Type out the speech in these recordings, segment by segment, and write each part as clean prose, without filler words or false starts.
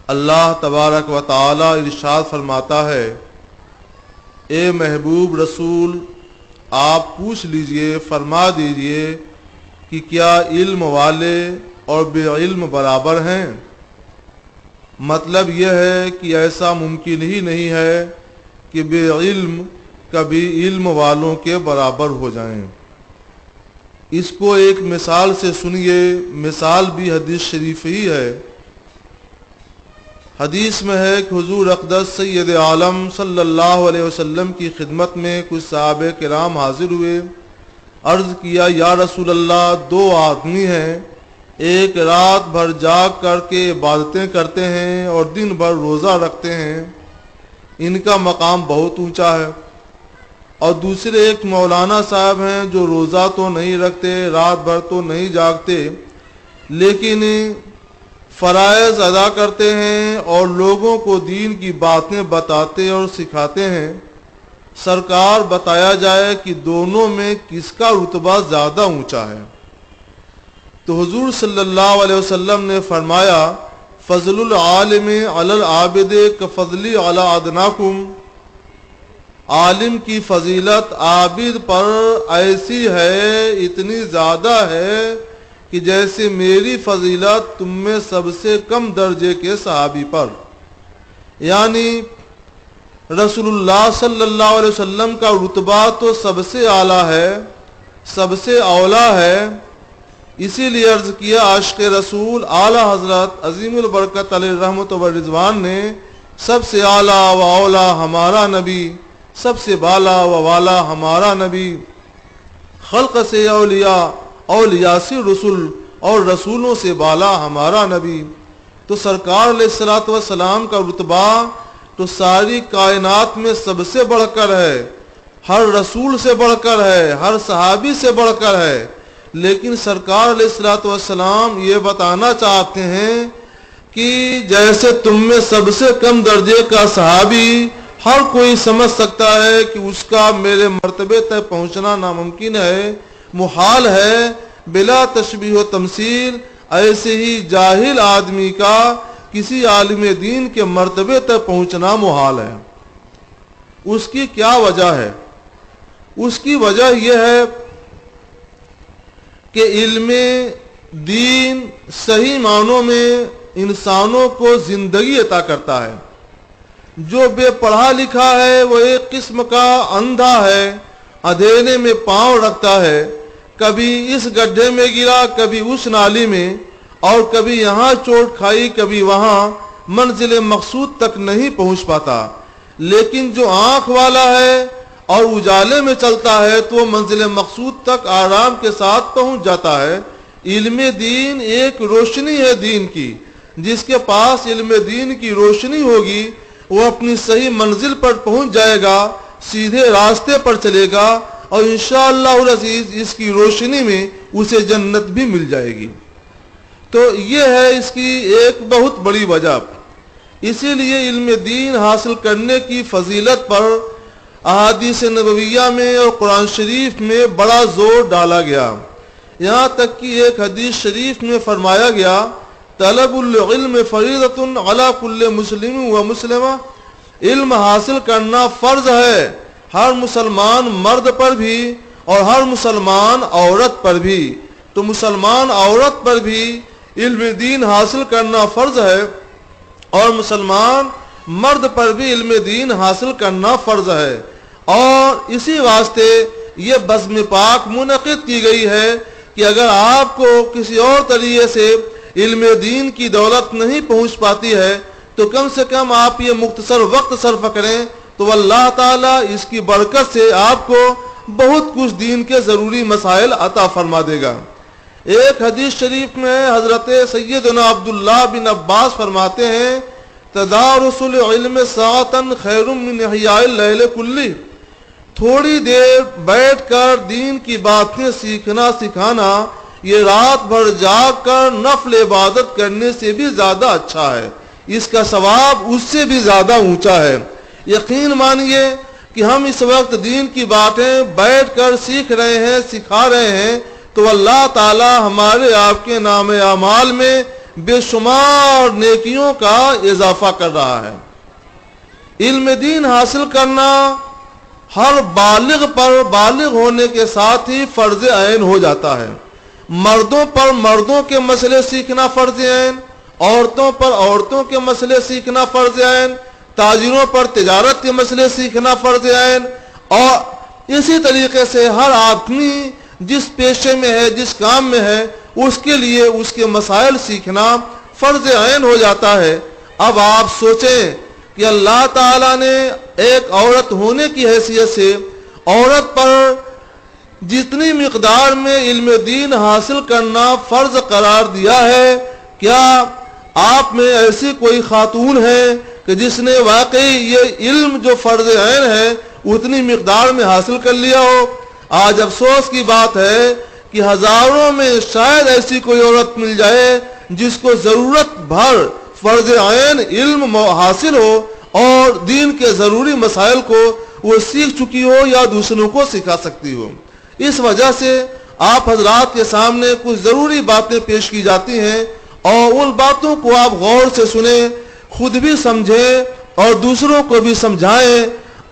اللہ تبارک و تعالی ارشاد فرماتا ہے، اے محبوب رسول آپ پوچھ لیجئے، فرما دیجئے کہ کیا علم والے اور بے علم برابر ہیں؟ مطلب یہ ہے کہ ایسا ممکن ہی نہیں ہے کہ بے علم کبھی علم والوں کے برابر ہو جائیں۔ اس کو ایک مثال سے سنیے، مثال بھی حدیث شریف ہی ہے۔ حدیث میں ہے کہ حضور اقدس سید عالم صلی اللہ علیہ وسلم کی خدمت میں کچھ صحابہ کرام حاضر ہوئے۔ عرض کیا، یا رسول اللہ، دو آدمی ہیں، ایک رات بھر جاگ کر کے عبادتیں کرتے ہیں اور دن بھر روزہ رکھتے ہیں، ان کا مقام بہت اونچا ہے۔ اور دوسرے ایک مولانا صاحب ہیں جو روزہ تو نہیں رکھتے، رات بھر تو نہیں جاگتے، لیکن فرائض ادا کرتے ہیں اور لوگوں کو دین کی باتیں بتاتے اور سکھاتے ہیں۔ سرکار بتایا جائے کہ دونوں میں کس کا رتبہ زیادہ اونچا ہے؟ تو حضور صلی اللہ علیہ وسلم نے فرمایا، فضل العالم علی العابد کفضلی علی ادناکم، عالم کی فضیلت عابد پر ایسی ہے، اتنی زیادہ ہے کہ جیسے میری فضیلت تم میں سب سے کم درجے کے صحابی پر۔ یعنی رسول اللہ صلی اللہ علیہ وسلم کا رتبہ تو سب سے اعلیٰ ہے، سب سے اولیٰ ہے۔ اسی لیے عرض کیا، عاشق رسول اعلیٰ حضرت عظیم البرکت علیہ رحمت و رضوان نے سب سے اعلیٰ و اولیٰ ہمارا نبی، سب سے بالا و والا ہمارا نبی، خلق سے اولیاء، اولیاء سے رسول اور رسولوں سے بالا ہمارا نبی۔ تو سرکار علیہ الصلوۃ والسلام کا رتبہ تو ساری کائنات میں سب سے بڑھ کر ہے، ہر رسول سے بڑھ کر ہے، ہر صحابی سے بڑھ کر ہے۔ لیکن سرکار علیہ الصلوۃ والسلام یہ بتانا چاہتے ہیں کہ جیسے تم میں سب سے کم درجے کا صحابی ہر کوئی سمجھ سکتا ہے کہ اس کا میرے مرتبے تک پہنچنا ناممکن ہے، محال ہے، بلا تشبیہ و تمثیل، ایسے ہی جاہل آدمی کا کسی عالم دین کے مرتبے تک پہنچنا محال ہے۔ اس کی کیا وجہ ہے؟ اس کی وجہ یہ ہے کہ علم دین صحیح معنوں میں انسانوں کو زندگی عطا کرتا ہے۔ جو بے پڑھا لکھا ہے وہ ایک قسم کا اندھا ہے، اندھیرے میں پاؤں رکھتا ہے، کبھی اس گڈھے میں گرا، کبھی اس نالی میں، اور کبھی یہاں چوٹ کھائی، کبھی وہاں، منزل مقصود تک نہیں پہنچ پاتا۔ لیکن جو آنکھ والا ہے اور اجالے میں چلتا ہے تو وہ منزل مقصود تک آرام کے ساتھ پہنچ جاتا ہے۔ علم دین ایک روشنی ہے دین کی، جس کے پاس علم دین کی روشنی ہوگی وہ اپنی صحیح منزل پر پہنچ جائے گا، سیدھے راستے پر چلے گا، اور انشاءاللہ العزیز اس کی روشنی میں اسے جنت بھی مل جائے گی۔ تو یہ ہے اس کی ایک بہت بڑی وجہ۔ اسی لیے علم دین حاصل کرنے کی فضیلت پر احادیث نبویہ میں اور قرآن شریف میں بڑا زور ڈالا گیا، یہاں تک کہ ایک حدیث شریف میں فرمایا گیا، طلب العلم فریضۃ علی کل مسلم و مسلمہ، علم حاصل کرنا فرض ہے ہر مسلمان مرد پر بھی اور ہر مسلمان عورت پر بھی۔ تو مسلمان عورت پر بھی علم دین حاصل کرنا فرض ہے اور مسلمان مرد پر بھی علم دین حاصل کرنا فرض ہے۔ اور اسی واسطے یہ بزم پاک منعقد کی گئی ہے کہ اگر آپ کو کسی اور طریقے سے علم دین کی دولت نہیں پہنچ پاتی ہے تو کم سے کم آپ یہ مختصر وقت صرف کریں تو اللہ تعالیٰ اس کی برکت سے آپ کو بہت کچھ دین کے ضروری مسائل عطا فرما دے گا۔ ایک حدیث شریف میں حضرت سیدنا عبداللہ بن عباس فرماتے ہیں، تدارس العلم ساعۃ خیر من احیاء اللیل کلہ، تھوڑی دیر بیٹھ کر دین کی باتیں سیکھنا سکھانا یہ رات بھر جاگ کر نفل عبادت کرنے سے بھی زیادہ اچھا ہے، اس کا ثواب اس سے بھی زیادہ اونچا ہے۔ یقین مانیے کہ ہم اس وقت دین کی باتیں بیٹھ کر سیکھ رہے ہیں، سکھا رہے ہیں، تو اللہ تعالی ہمارے آپ کے نام اعمال میں بے شمار نیکیوں کا اضافہ کر رہا ہے۔ علم دین حاصل کرنا ہر بالغ پر بالغ ہونے کے ساتھ ہی فرض عین ہو جاتا ہے۔ مردوں پر مردوں کے مسئلے سیکھنا فرض عین، عورتوں پر عورتوں کے مسئلے سیکھنا فرض عین، تاجروں پر تجارت کے مسئلے سیکھنا فرض عین، اور اسی طریقے سے ہر آدمی جس پیشے میں ہے، جس کام میں ہے، اس کے لیے اس کے مسائل سیکھنا فرض عین ہو جاتا ہے۔ اب آپ سوچیں کہ اللہ تعالیٰ نے ایک عورت ہونے کی حیثیت سے عورت پر جتنی مقدار میں علم دین حاصل کرنا فرض قرار دیا ہے، کیا آپ میں ایسی کوئی خاتون ہے کہ جس نے واقعی یہ علم جو فرض عین ہے اتنی مقدار میں حاصل کر لیا ہو؟ آج افسوس کی بات ہے کہ ہزاروں میں شاید ایسی کوئی عورت مل جائے جس کو ضرورت بھر فرض عین علم حاصل ہو اور دین کے ضروری مسائل کو وہ سیکھ چکی ہو یا دوسروں کو سکھا سکتی ہو۔ اس وجہ سے آپ حضرات کے سامنے کچھ ضروری باتیں پیش کی جاتی ہیں، اور ان باتوں کو آپ غور سے سنیں، خود بھی سمجھیں اور دوسروں کو بھی سمجھائیں،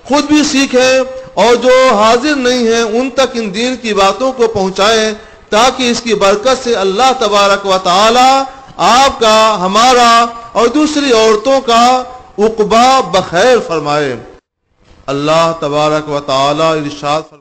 خود بھی سیکھیں، اور جو حاضر نہیں ہیں ان تک ان دین کی باتوں کو پہنچائیں، تاکہ اس کی برکت سے اللہ تبارک و تعالی آپ کا، ہمارا اور دوسری عورتوں کا عقبہ بخیر فرمائے۔ اللہ تبارک و تعالی ارشاد فرمائے۔